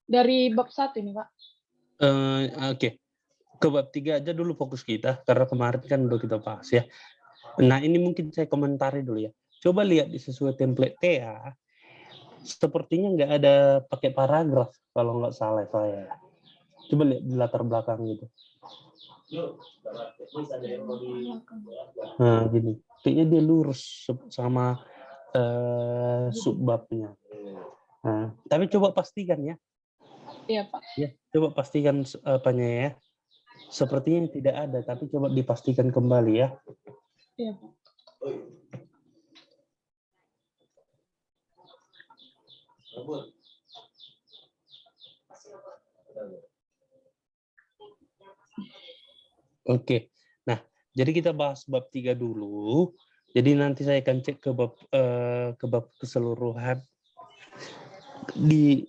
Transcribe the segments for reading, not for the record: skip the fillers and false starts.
Dari bab 1 ini, Pak. Oke. Ke bab 3 aja dulu fokus kita, karena kemarin kan udah kita bahas ya. Nah, ini mungkin saya komentari dulu ya. Coba lihat di sesuai template TA, sepertinya nggak ada pakai paragraf kalau nggak salah saya. Coba lihat di latar belakang gitu. Nah, gini. Kayaknya dia lurus sama subbabnya. Nah, tapi coba pastikan ya. Iya, Pak. Ya, coba pastikan apanya ya. Sepertinya tidak ada, tapi coba dipastikan kembali ya. Iya, Pak. Oke. Nah, jadi kita bahas bab 3 dulu. Jadi nanti saya akan cek ke bab keseluruhan. Di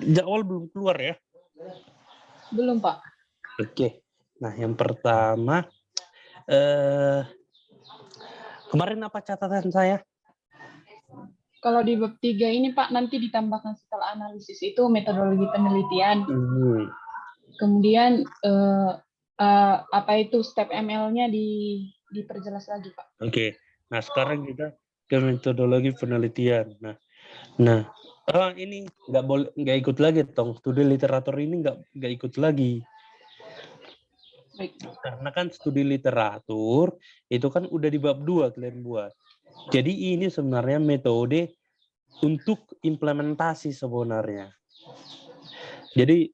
jadwal belum keluar ya? Belum, Pak. Oke. Nah, yang pertama kemarin apa catatan saya? Kalau di bab 3 ini, Pak, nanti ditambahkan setelah analisis itu metodologi penelitian. Kemudian apa itu step ML-nya diperjelas lagi, Pak. Oke. Nah, sekarang kita ke metodologi penelitian. Nah, ini nggak ikut lagi, tong. Studi literatur ini nggak ikut lagi. Baik. Karena kan studi literatur itu kan udah di bab 2 kalian buat. Jadi ini sebenarnya metode untuk implementasi sebenarnya. Jadi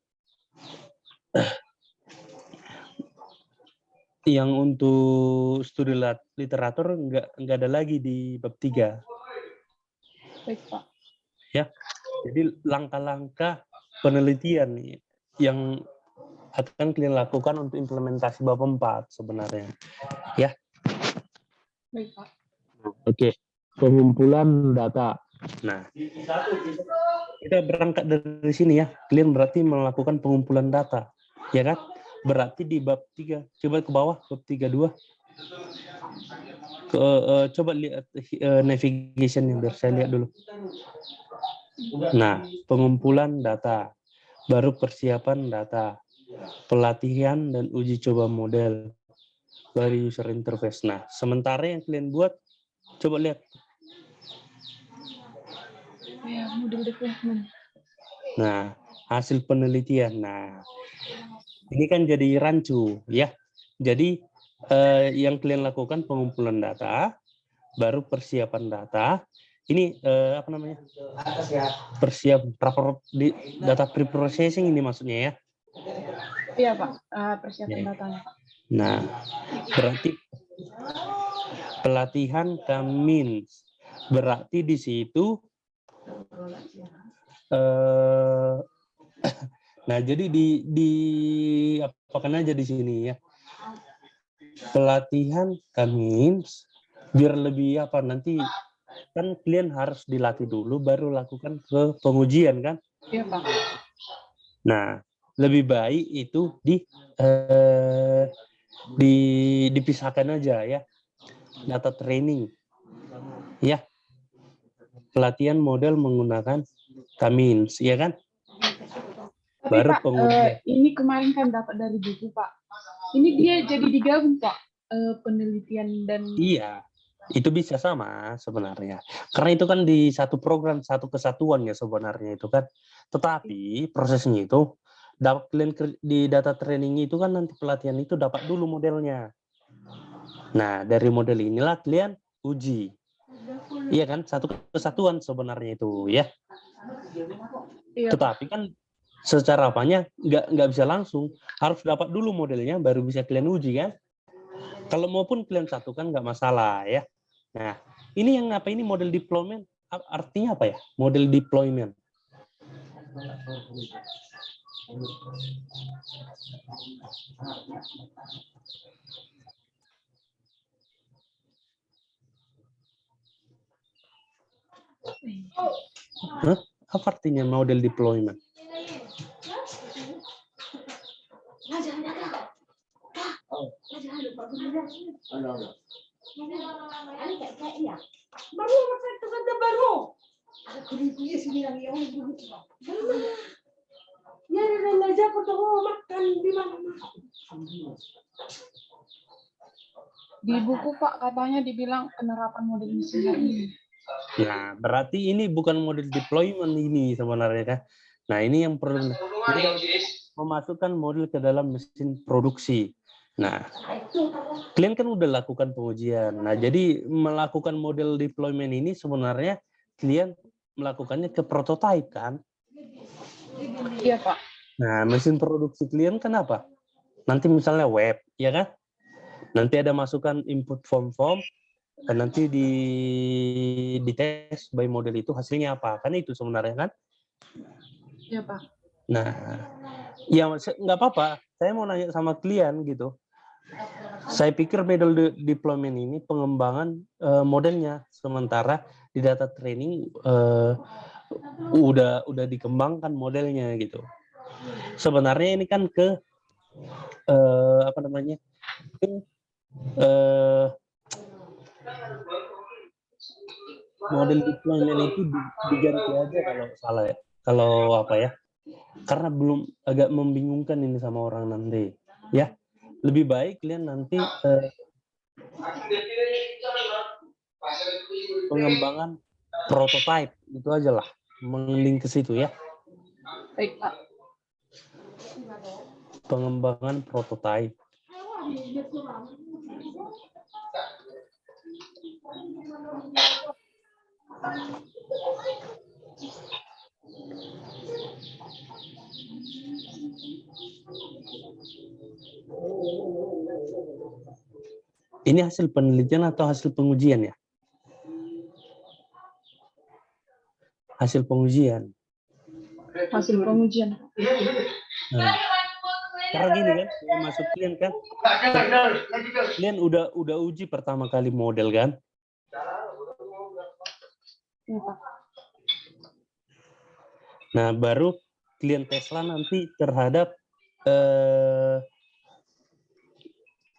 yang untuk studi literatur nggak ada lagi di bab 3. Baik, Pak. Ya. Jadi langkah-langkah penelitian yang akan kalian lakukan untuk implementasi bab 4 sebenarnya. Ya. Baik, Pak. Oke. Pengumpulan data. Nah, kita berangkat dari sini ya. Kalian berarti melakukan pengumpulan data. Ya kan? Berarti di bab 3. Coba ke bawah, bab 32. Coba lihat navigation yang biar saya lihat dulu. Nah, pengumpulan data. Baru persiapan data. Pelatihan dan uji coba model dari user interface. Nah, sementara yang kalian buat, coba lihat. Ya, model development. Nah, hasil penelitian. Nah, ini kan jadi rancu, ya. Jadi, yang kalian lakukan pengumpulan data, baru persiapan data. Ini apa namanya? Data pre-processing ini maksudnya ya. Iya, Pak. Persiapan datanya, Pak. Nah, berarti pelatihan Kamins. Berarti di situ nah, jadi di apakan aja di sini ya. Pelatihan Kamins biar lebih apa nanti kan kalian harus dilatih dulu baru lakukan ke pengujian kan? Iya, Pak. Nah, lebih baik itu dipisahkan aja ya. Data training. Ya. Pelatihan model menggunakan Kamins, ya kan? Tapi Baru Pak, pengujian. ini kemarin kan dapat dari buku, Pak. Ini dia jadi digabung, Pak. Penelitian dan... Iya, itu bisa sama sebenarnya. Karena itu kan di satu program, satu kesatuan ya sebenarnya itu kan. Tetapi prosesnya itu, dapat kalian di data training itu kan nanti pelatihan itu dapat dulu modelnya. Nah, dari model inilah kalian uji. Iya kan, satu kesatuan sebenarnya itu ya. Iya, Tetapi kan secara apanya nggak bisa langsung, harus dapat dulu modelnya baru bisa kalian uji kan. Kalau maupun kalian satukan nggak masalah ya. Nah, ini yang apa ini model deployment artinya apa ya? Model deployment. Hah? Apa artinya model deployment? Di buku Pak katanya dibilang penerapan model mesin learning. Nah, berarti ini bukan model deployment ini sebenarnya kan. Nah, ini yang perlu memasukkan model ke dalam mesin produksi. Nah, kalian kan udah lakukan pengujian. Nah, jadi melakukan model deployment ini sebenarnya kalian melakukannya ke prototype kan? Iya Pak. Nah, mesin produksi kalian kan apa? Nanti misalnya web, ya kan? Nanti ada masukan input form, dan nanti dites by model itu hasilnya apa? Kan itu sebenarnya kan? Iya Pak. Nah, ya nggak apa-apa. Saya mau nanya sama klien gitu. Saya pikir model deployment ini pengembangan modelnya, sementara di data training udah dikembangkan modelnya gitu. Sebenarnya ini kan ke apa namanya? Model deployment itu diganti aja kalau salah ya. Kalau apa ya? Karena belum agak membingungkan ini sama orang nanti. Ya, lebih baik kalian nanti pengembangan prototype itu aja lah, mending ke situ ya. Baik Pak. Pengembangan prototype. Ini hasil penelitian atau hasil pengujian ya? Hasil pengujian. Hasil pengujian. Nah, karena gini kan, yang masuk klien kan, klien udah uji pertama kali model kan? Iya Pak. Nah, baru klien Tesla nanti terhadap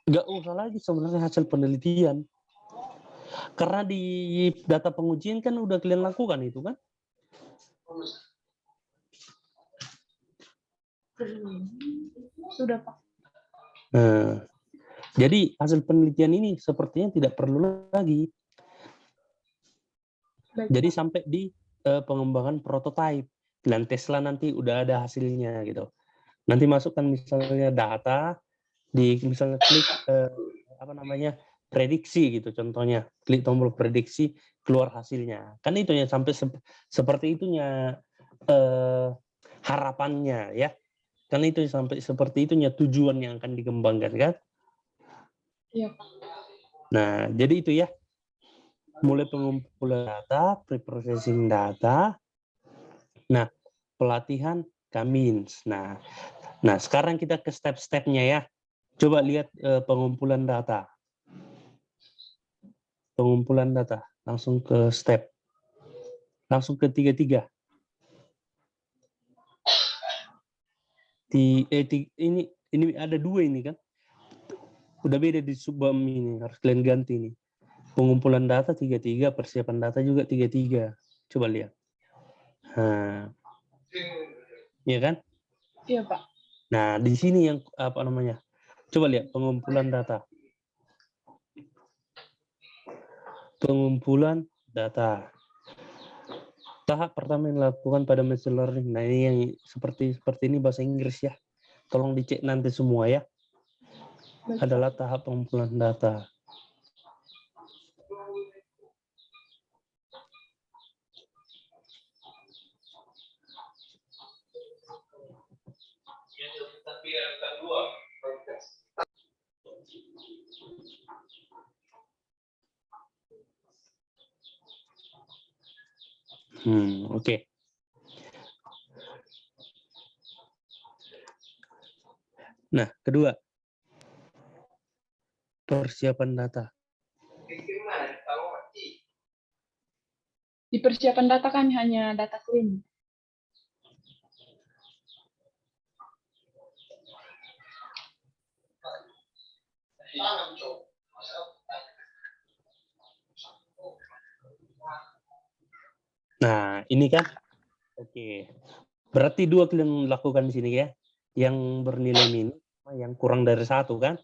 nggak usah lagi sebenarnya hasil penelitian. Karena di data pengujian kan udah kalian lakukan itu kan? Sudah Pak. Nah, jadi hasil penelitian ini sepertinya tidak perlu lagi. Baik, Jadi Pak. sampai di pengembangan prototype dan Tesla nanti udah ada hasilnya gitu. Nanti masukkan misalnya data di misalnya klik apa namanya prediksi gitu contohnya, klik tombol prediksi keluar hasilnya. Kan itu ya sampai seperti itunya harapannya ya. Kan itu sampai seperti itunya tujuan yang akan dikembangkan kan. Iya Pak. Nah, jadi itu ya. Mulai pengumpulan data, pre-processing data, nah pelatihan Kamins. Nah, sekarang kita ke step-stepnya ya. Coba lihat pengumpulan data. Pengumpulan data, langsung ke step. Langsung ke 33. Ini ada 2 ini kan. Udah beda di subbam ini, harus kalian ganti nih. Pengumpulan data 33, persiapan data juga 33. Coba lihat. Nah, iya kan? Iya Pak. Nah, di sini yang apa namanya? Coba lihat pengumpulan data. Pengumpulan data. Tahap pertama yang dilakukan pada machine learning. Nah, ini yang seperti ini bahasa Inggris ya. Tolong dicek nanti semua ya. Baik, Adalah Pak. tahap pengumpulan data. Oke. Nah, kedua, persiapan data. Di persiapan data kan hanya data clean. Nah, ini kan, oke. Berarti dua kalian lakukan di sini ya, yang bernilai minus, yang kurang dari 1 kan?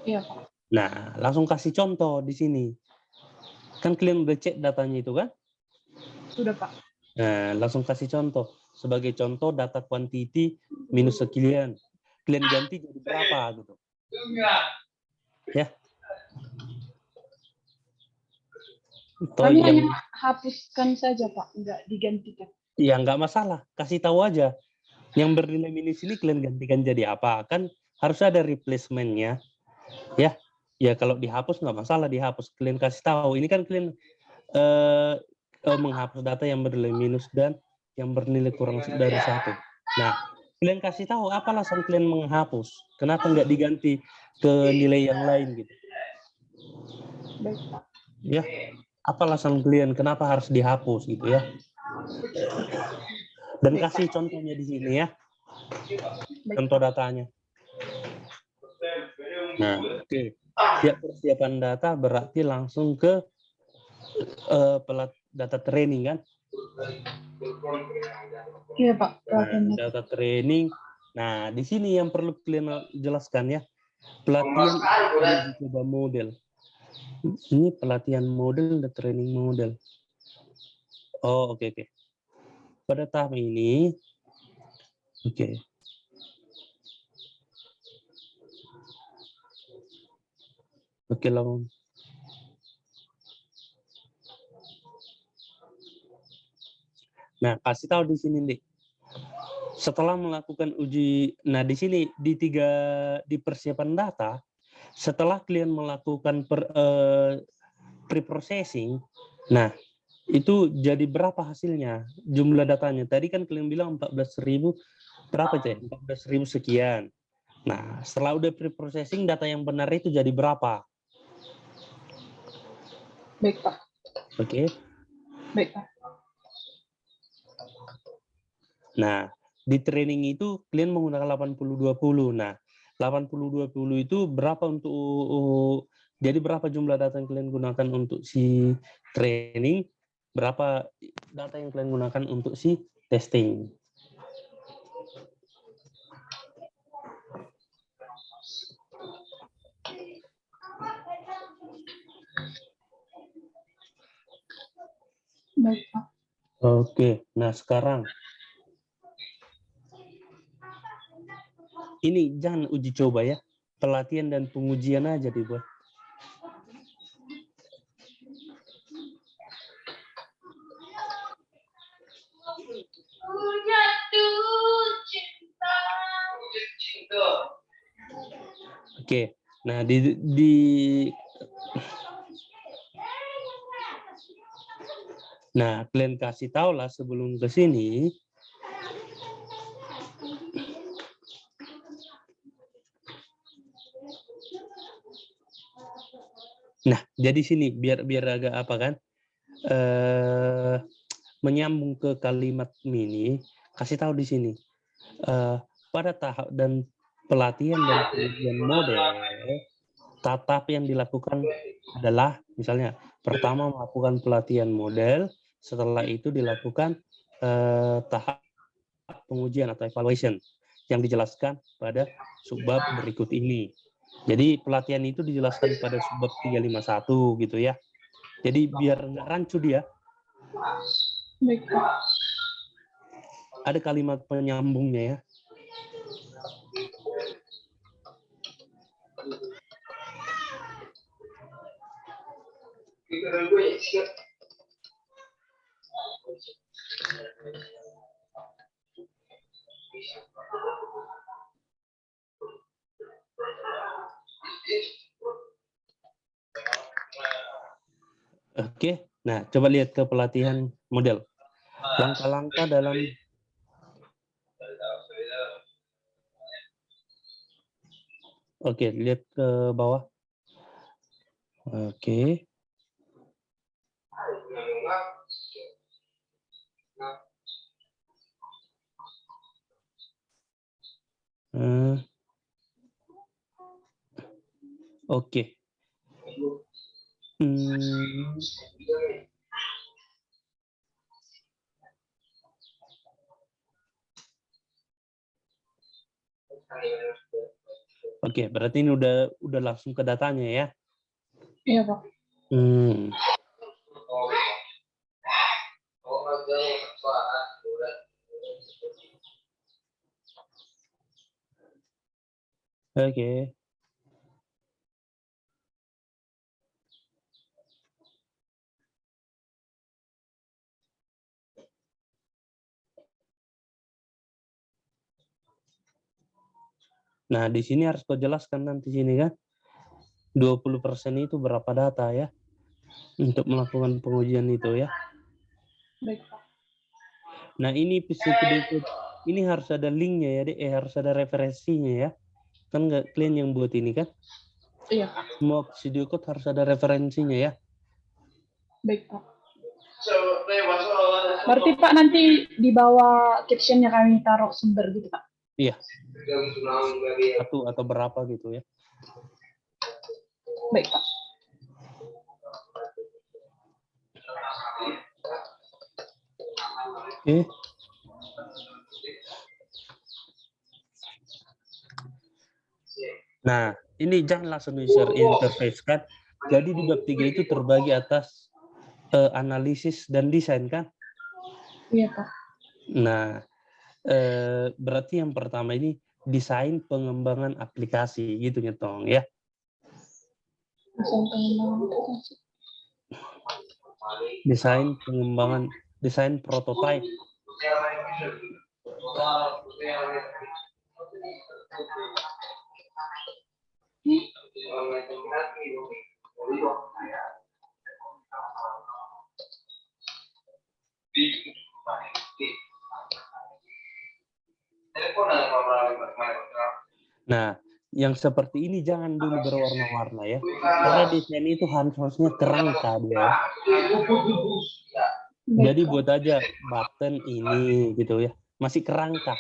Iya, Pak. Nah, langsung kasih contoh di sini. Kan kalian udah cek datanya itu kan? Sudah, Pak. Nah, langsung kasih contoh. Sebagai contoh data quantity minus sekian. Kalian ganti jadi berapa gitu. Ya. Atau Kami yang hanya hapuskan saja, Pak, nggak digantikan. ya nggak masalah, kasih tahu aja. Yang bernilai minus ini kalian gantikan jadi apa? Kan harus ada replacement-nya. Ya. Ya kalau dihapus nggak masalah dihapus. Kalian kasih tahu. Ini kan kalian menghapus data yang bernilai minus dan yang bernilai kurang dari 1. Nah, kalian kasih tahu apa alasan kalian menghapus. Kenapa nggak diganti ke nilai yang lain gitu. Baik, Pak. Ya, apa alasan kalian kenapa harus dihapus gitu ya. Dan Baik, kasih Pak. contohnya di sini ya. Baik, Contoh Pak. datanya. Nah, oke. Ya, persiapan data berarti langsung ke data training kan. Iya, Pak. Nah, Pelatihan data. data training. Nah, di sini yang perlu kalian jelaskan ya. Pelatihan uji coba model. Ini pelatihan model dan training model. Oh, oke. Pada tahap ini, oke. Oke, langsung. Nah, kasih tahu di sini, Dik. Setelah melakukan uji, nah di sini di persiapan data, setelah kalian melakukan pre-processing, nah itu jadi berapa hasilnya jumlah datanya? Tadi kan kalian bilang 14.000 berapa itu ya? 14.000 sekian. Nah setelah udah pre-processing data yang benar itu jadi berapa? Baik, Pak. Oke. Baik, Pak. Nah di training itu kalian menggunakan 80-20. Nah 80-20 itu berapa untuk jadi berapa jumlah data yang kalian gunakan untuk si training, berapa data yang kalian gunakan untuk si testing. Baik, Pak. Oke, nah sekarang ini jangan uji coba ya, pelatihan dan pengujian aja dibuat. Oke, nah nah kalian kasih tahu lah sebelum ke sini. Nah, jadi sini biar agak apa kan? Menyambung ke kalimat ini, kasih tahu di sini. Pada tahap dan pelatihan dan pengujian model, tahap yang dilakukan adalah misalnya pertama melakukan pelatihan model, setelah itu dilakukan tahap pengujian atau evaluation yang dijelaskan pada subbab berikut ini. Jadi pelatihan itu dijelaskan pada subbab 351 gitu ya. Jadi biar nggak rancu dia. Baik, Pak. Ada kalimat penyambungnya ya. Oke, nah coba lihat ke pelatihan model. Langkah-langkah dalam Oke, lihat ke bawah. Oke. Oke. Oke, berarti ini udah langsung ke datanya ya. Iya, Pak. Oke. Nah, di sini harus kau jelaskan nanti sini kan. 20% itu berapa data ya untuk melakukan pengujian itu ya. Baik, Pak. Nah, ini pseudo ini harus ada linknya ya, harus ada referensinya ya. Kan nggak kalian yang buat ini kan? Iya, Pak. Semua pseudo code harus ada referensinya ya. Baik, Pak. Berarti Pak nanti di bawah captionnya kami taruh sumber gitu, Pak? Iya. Satu atau berapa gitu ya. Baik, Pak. Oke. Nah, ini jangan langsung user interface kan. Jadi di bab 3 itu terbagi atas analisis dan desain kan? Iya, Pak. Nah, berarti yang pertama ini desain pengembangan aplikasi gitu nyetong ya. Desain pengembangan, desain prototype. Nah, yang seperti ini jangan dulu berwarna-warna ya. Karena desain itu harusnya kerangka dia. Jadi buat aja button ini gitu ya. Masih kerangka.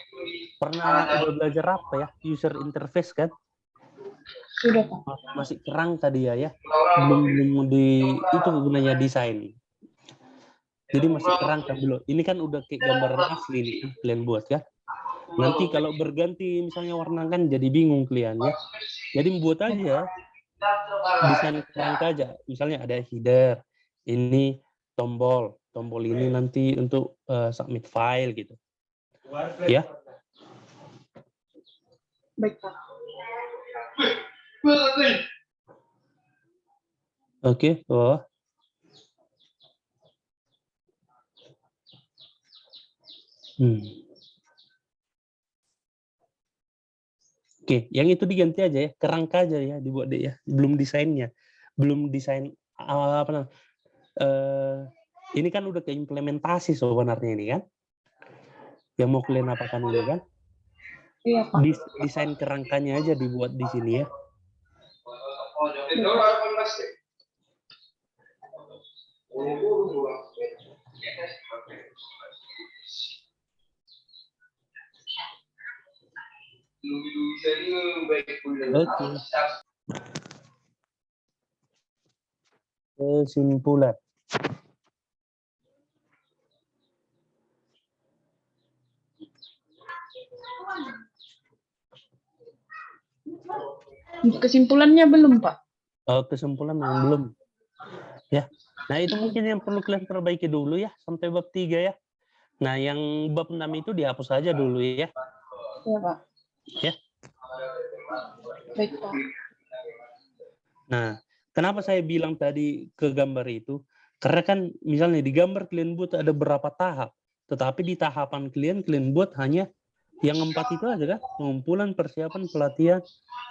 Pernah udah belajar apa ya? User interface kan? Sudah, Pak. Masih kerangka dia ya. Belum di itu gunanya desain. Jadi masih kerangka dulu. Ini kan udah kayak gambaran asli nih kalian buat ya. Nanti kalau berganti misalnya warna kan jadi bingung kalian ya. Jadi membuat aja desain kerangka aja. Misalnya ada header, ini tombol ini nanti untuk submit file gitu. Ya. Baik, Pak. Oke, bawah. Oke, yang itu diganti aja ya, kerangka aja ya, dibuat deh ya, belum desainnya, belum desain apa namanya. Ini kan udah ke implementasi sebenarnya ini kan, yang mau kalian apakan ini kan. Iya, Pak. Desain kerangkanya aja dibuat di sini ya. Oke. Kesimpulan. Kesimpulannya belum, Pak. Kesimpulan yang belum. Ya. Nah, itu mungkin yang perlu kalian perbaiki dulu ya sampai bab 3 ya. Nah, yang bab 6 itu dihapus aja dulu ya. Iya, Pak. Ya. Baik, Pak. Nah, kenapa saya bilang tadi ke gambar itu? Karena kan misalnya di gambar kalian buat ada berapa tahap, tetapi di tahapan kalian buat hanya yang 4 itu aja kan, pengumpulan, persiapan, pelatihan,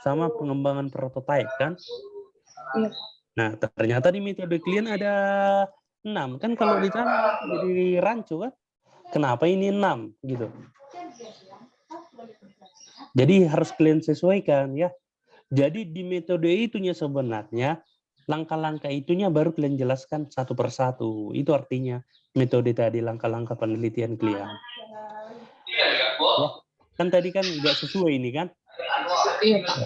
sama pengembangan prototipe kan. Iya. Nah, ternyata di metode kalian ada 6 kan, kalau di sana jadi rancu kan. Kenapa ini 6 gitu? Jadi harus kalian sesuaikan ya. Jadi di metode itunya sebenarnya langkah-langkah itunya baru kalian jelaskan satu persatu. Itu artinya metode tadi langkah-langkah penelitian kalian. Ya, kan tadi kan nggak sesuai ini kan? Iya, Pak.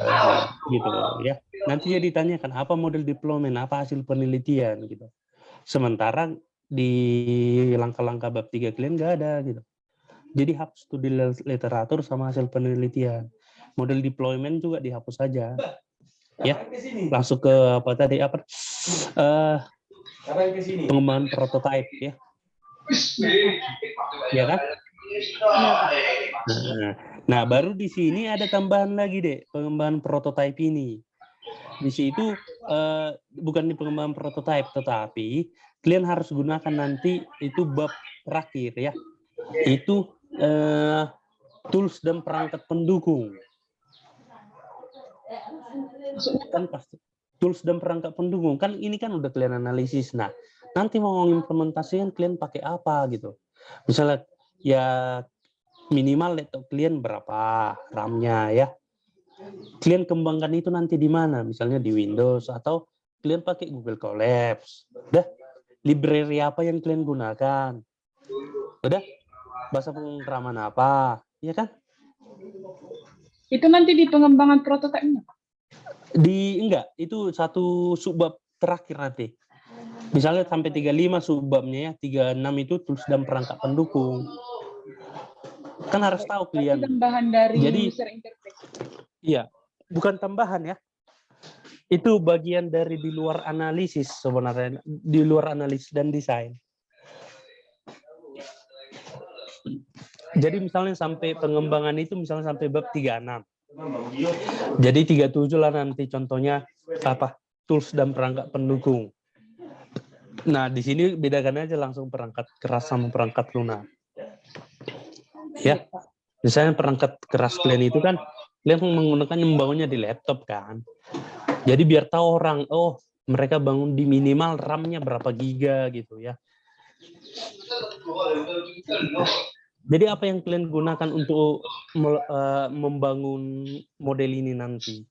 Gitu ya. Nanti dia ditanyakan apa model deployment, apa hasil penelitian gitu. Sementara di langkah-langkah bab 3 kalian nggak ada gitu. Jadi hapus studi literatur sama hasil penelitian. Model deployment juga dihapus saja. Ya, langsung ke apa tadi apa? Pengembangan prototipe ya. Ya kan? Nah, baru di sini ada tambahan lagi deh pengembangan prototipe ini. Di situ bukan di pengembangan prototipe, tetapi kalian harus gunakan nanti itu bab terakhir ya. Itu tools dan perangkat pendukung. Kan pasti tools dan perangkat pendukung kan ini kan udah kalian analisis. Nah, nanti mau mengimplementasikan kalian pakai apa gitu. Misalnya ya minimal laptop kalian berapa RAM-nya ya. Kalian kembangkan itu nanti di mana? Misalnya di Windows atau kalian pakai Google Colabs. Udah, library apa yang kalian gunakan? Udah, bahasa pemrograman apa? Ya kan? Itu nanti di pengembangan prototipenya, Pak? Enggak, itu satu subbab terakhir nanti. Misalnya sampai 35 subbabnya ya, 36 itu tools dan perangkat pendukung. Kan harus tahu kalian. Tambahan dari Jadi, user interface. iya, bukan tambahan ya. Itu bagian dari di luar analisis sebenarnya, di luar analisis dan desain. Jadi misalnya sampai pengembangan itu misalnya sampai bab 36. Jadi 37 lah nanti contohnya apa? Tools dan perangkat pendukung. Nah, di sini bedakan aja langsung perangkat keras sama perangkat lunak. Ya. Misalnya perangkat keras kalian itu kan kalian menggunakan membangunnya di laptop kan. Jadi biar tahu orang, oh, mereka bangun di minimal RAM-nya berapa giga gitu ya. Jadi apa yang kalian gunakan untuk membangun model ini nanti?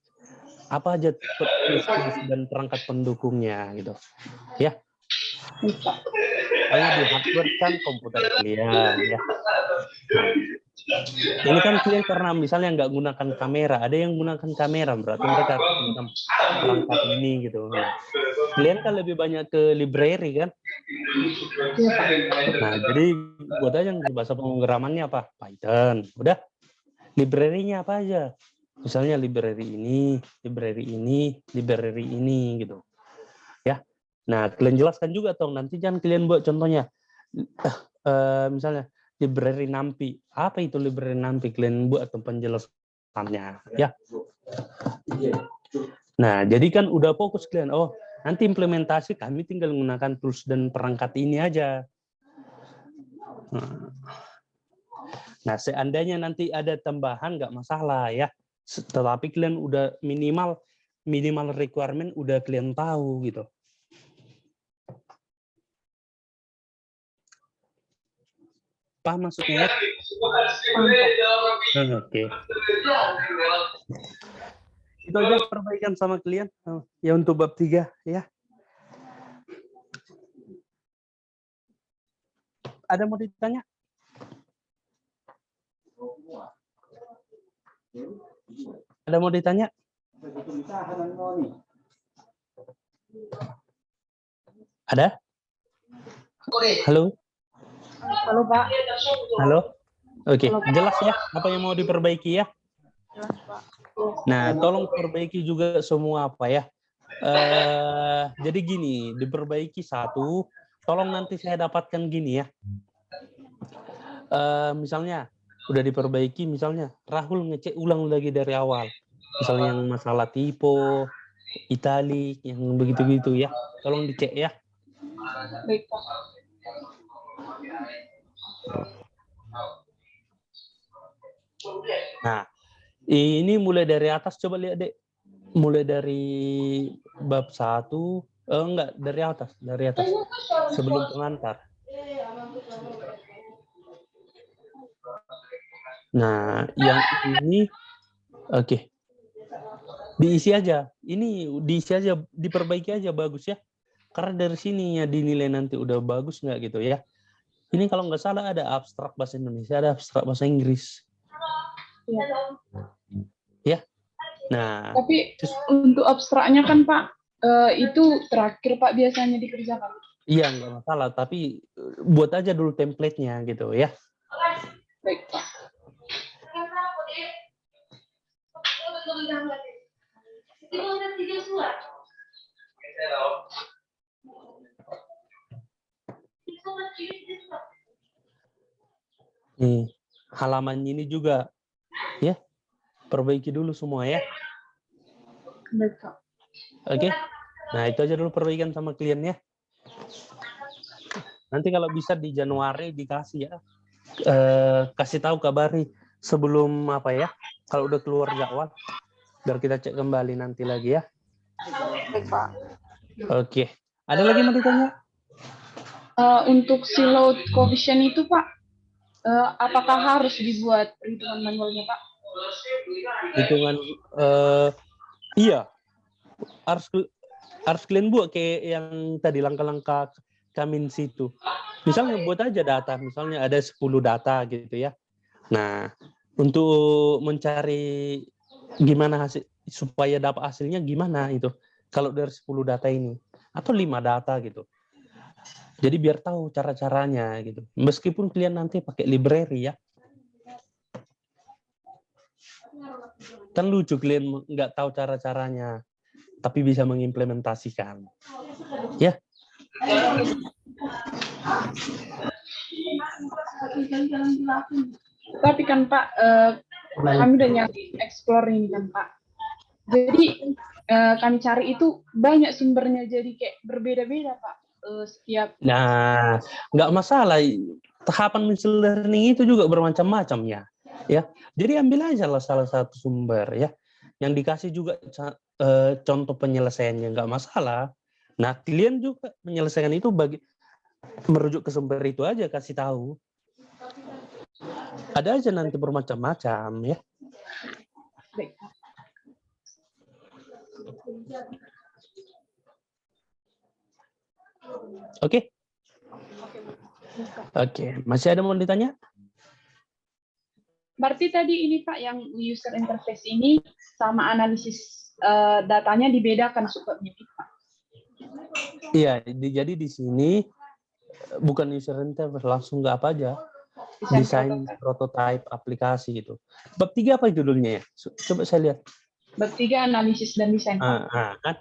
Apa aja tools dan perangkat pendukungnya gitu. Ya. Soalnya di hardware kan komputer kalian ya. Ini kan kalian karena misalnya nggak gunakan kamera, ada yang gunakan kamera berarti mereka gunakan perangkat ini gitu. Nah, kalian kan lebih banyak ke library kan? Nah, jadi buat aja bahasa pemrogramannya apa? Python. Udah. Library-nya apa aja? Misalnya library ini gitu. Ya. Nah, kalian jelaskan juga toh nanti jangan kalian buat contohnya. Misalnya library NumPy. Apa itu library NumPy? Kalian buat atau penjelasannya, ya. Nah, jadi kan udah fokus kalian. Oh, nanti implementasi kami tinggal menggunakan tools dan perangkat ini aja. Nah, seandainya nanti ada tambahan nggak masalah ya. Tetapi kalian udah minimal requirement udah kalian tahu gitu. Paham maksudnya? Oke. Itu aja perbaikan sama kalian ya untuk bab 3 ya. Ada mau ditanya? Ada mau ditanya? Ada? Halo? Halo, Pak. Halo? Oke, jelas ya apa yang mau diperbaiki ya? Jelas, Pak. Nah, tolong perbaiki juga semua apa ya. Jadi gini, diperbaiki satu, tolong nanti saya dapatkan gini ya. Misalnya, udah diperbaiki, misalnya Rahul ngecek ulang lagi dari awal. Misalnya yang masalah typo, italik, yang begitu-gitu ya. Tolong dicek ya. Baik, Pak. Nah, ini mulai dari atas, coba lihat dek. Mulai dari bab 1, enggak, dari atas. Sebelum pengantar. Nah, yang ini, oke. Diisi aja. Ini diisi aja, diperbaiki aja bagus ya. Karena dari sini ya dinilai nanti udah bagus nggak gitu ya. Ini kalau nggak salah ada abstrak bahasa Indonesia, ada abstrak bahasa Inggris. Iya. Ya. Nah, Tapi untuk abstraknya kan Pak, itu terakhir Pak biasanya dikerjakan. iya nggak masalah, tapi buat aja dulu template-nya gitu ya. Baik Pak. Nih, halaman ini juga ya, perbaiki dulu semua ya. Baik Pak. Oke. Nah, itu aja dulu perbaikan sama kliennya. Nanti kalau bisa di Januari dikasih ya. Kasih tahu kabari sebelum apa ya? Kalau udah keluar jadwal biar kita cek kembali nanti lagi ya. Baik Pak. Oke. Ada lagi mau ditanya? Untuk si load coefficient itu Pak, apakah harus dibuat perhitungan manualnya Pak? Hitungan iya. Harus kalian buat kayak yang tadi langkah-langkah kami situ. Misalnya buat aja data, misalnya ada 10 data gitu ya. Nah, untuk mencari gimana hasil supaya dapat hasilnya gimana itu. Kalau dari 10 data ini atau 5 data gitu. Jadi biar tahu cara-caranya gitu. Meskipun kalian nanti pakai library ya. Kan lucu kalian nggak tahu cara-caranya, tapi bisa mengimplementasikan. Ya. Tapi kan Pak, kami udah nyari explore ini kan Pak. Jadi kami cari itu banyak sumbernya, jadi kayak berbeda-beda Pak. Setiap Nah, nggak masalah. Tahapan machine learning itu juga bermacam-macam ya. Jadi ambil aja salah satu sumber ya. Yang dikasih juga contoh penyelesaiannya nggak masalah. Nah, kalian juga menyelesaikan itu merujuk ke sumber itu aja kasih tahu. Ada aja nanti bermacam-macam ya. baik. Oke. Oke, masih ada mau ditanya? Berarti tadi ini Pak yang user interface ini sama analisis datanya dibedakan subjektif Pak. Iya, jadi di sini bukan user interface, langsung nggak apa aja. Desain prototype aplikasi gitu. Bab 3 apa judulnya ya? Coba saya lihat. Bab 3 analisis dan desain. Kan?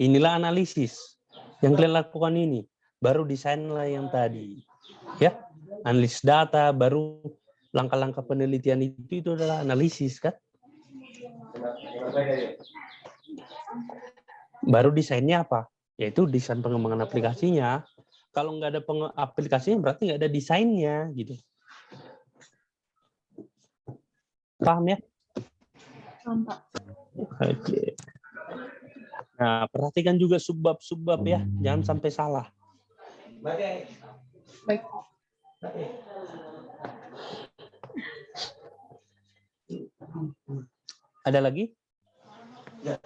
Inilah analisis yang kalian lakukan ini. Baru desainlah yang tadi. Ya, analisis data, baru langkah-langkah penelitian itu adalah analisis kan? Baru desainnya apa? Yaitu desain pengembangan aplikasinya. Kalau nggak ada aplikasinya berarti nggak ada desainnya gitu. Paham ya? Paham Pak. Oke. Nah, perhatikan juga subbab-subbab ya, jangan sampai salah. Baik. Ada lagi? Ya.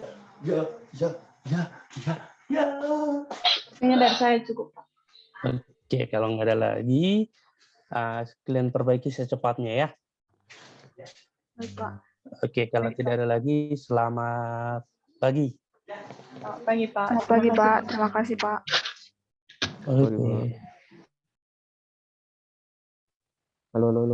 Kayaknya dari saya cukup Pak. Oke, kalau nggak ada lagi, kalian perbaiki secepatnya ya. Baik Pak. Oke, kalau tidak ada lagi, selamat pagi. Selamat pagi Pak. Selamat pagi Pak, terima kasih Pak. Oke. Halo.